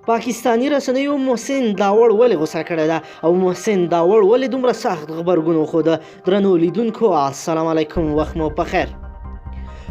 پاکستانی رسنیو محسن داوړ ولې غوسه کړې ده او محسن داوړ ولې دومره سخت غبرګون وښوده؟ درنو لیدونکو السلام علیکم، وخت مو پخیر.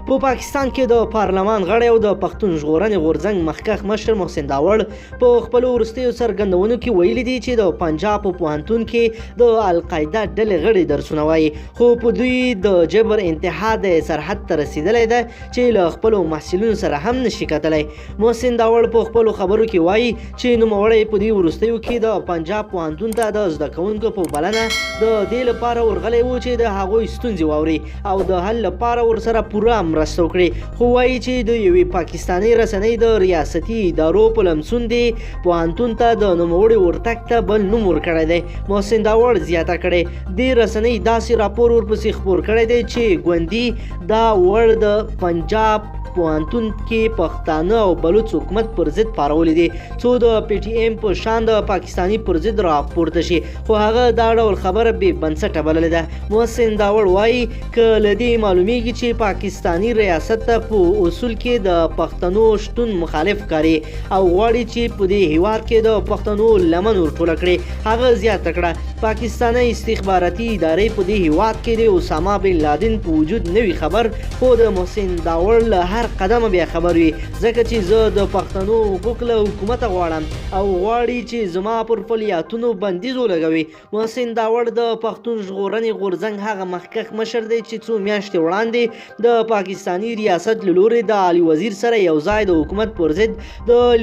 په پاکستان کې د پارلمان غړی او د پښتون ژغورنې غورځنګ مخکښ مشر محسن داوړ په خپلو وروستیو څرګندونو کې ویلي دي چې د پنجاب په پوهنتون کې د القاعده ډلې غړي درسونه وایي، خو په دوی د جبر انتها د سرحد ته رسیدلی ده چې له خپلو محصلینو سره هم نشي کتلی. محسن داوړ په خپلو خبرو کې وایي چې نوموړی په دې وروستیو کې د پنجاب پوهنتون ته د زده کوونکو په بلنه د دې لپاره ورغلی و چې د هغوی ستونزې واوري او د حل لپاره ورسره پوره مرسته وکړي، خو وایي چې د یوې پاکستاني رسنۍ د ریاستي ادارو په لمسون دی پوهنتون ته د نوموړي ورتګ ته بل نوم ورکړی دی. محسن داوړ زیاته کړې دې رسنۍ داسې راپور ورپسې خپور کړی دی چې ګوندي دا وړ د پنجاب پوهنتون کې پښتانه او بلوچ حکومت پر ضد پارولې دي څو د پی ټی ایم په شان د پاکستاني پر ضد راپورته شي، خو هغه دا ډول خبره بې بنسټه بللې ده. محسن داوړ وایي که له دې معلومیږي چې پاکستاني ریاست ته په اصول کې د پښتنو شتون مخالف کاري او غواړي چې په دې هیواد کې د پښتنو لمن ورټوله کړي. هغه زیاته کړه پاکستاني استخباراتي ادارې په دې هیواد کې د اسامه بن لادن په وجود نه وي خبر، خو د محسن داوړ له هر قدم بیا خبر وي، ځکه چې زه د پښتنو حقوق له حکومت غواړم او غواړي چې زما پر فعالیتونو بندیز ولګوي. محسن داوړ د پښتون ژغورنې غورځنګ هغه مخکښ مشر دی چې څو میاشتې وړاندې د پاکستاني ریاست له لوري د عالی وزیر سره یو ځای د حکومت پر ضد د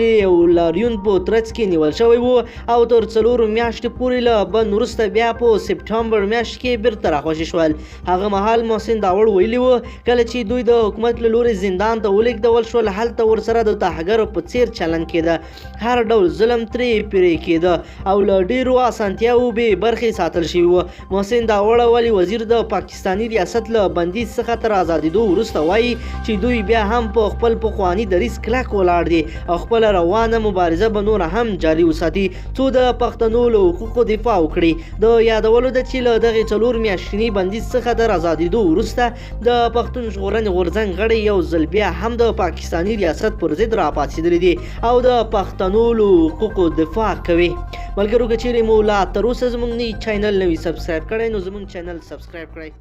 لاریون په ترڅ کې نیول شوی و او تر 4 میاشتې پورې له بند وروسته بیا په سپټمبر میاشت کې بیرته راخوشي شول. هغه مهال محسن داوړ ویلي و کله چې دوی د حکومت له لوري زندان ته ولېږدول شول هلته ورسره د تحقیرو په څیر چلند کېده، هر ډول ظلم ترې پرې کېده او له ډېرو اسانتیاوو بې برخې ساتل شوي وو. محسن داوړ ولي وزیر د پاکستاني ریاست له بندیز څخه تر ازادېدو وروسته وایي چې دوی بیا هم په خپل پخواني دریځ کلک ولاړ دي او خپله روانه مبارزه به نوره هم جاري وساتي څو د پښتنو له حقوقو دفاع وکړي. د یادولو ده چې له دغې 4 میاشتني بندیز څخه تر ازادېدو وروسته د پښتون ژغورنې غورځنګ غړي یو ځل بیا هم د پاکستاني ریاست پر ضد راپاڅېدلي دي او د پښتنو له حقوقو دفاع کوي. ملګرو که چیرې مو لا تر اوسه زموږ چینل نه وي سبسکرایب کړی نو زموږ چینل سبسکرایب کړئ.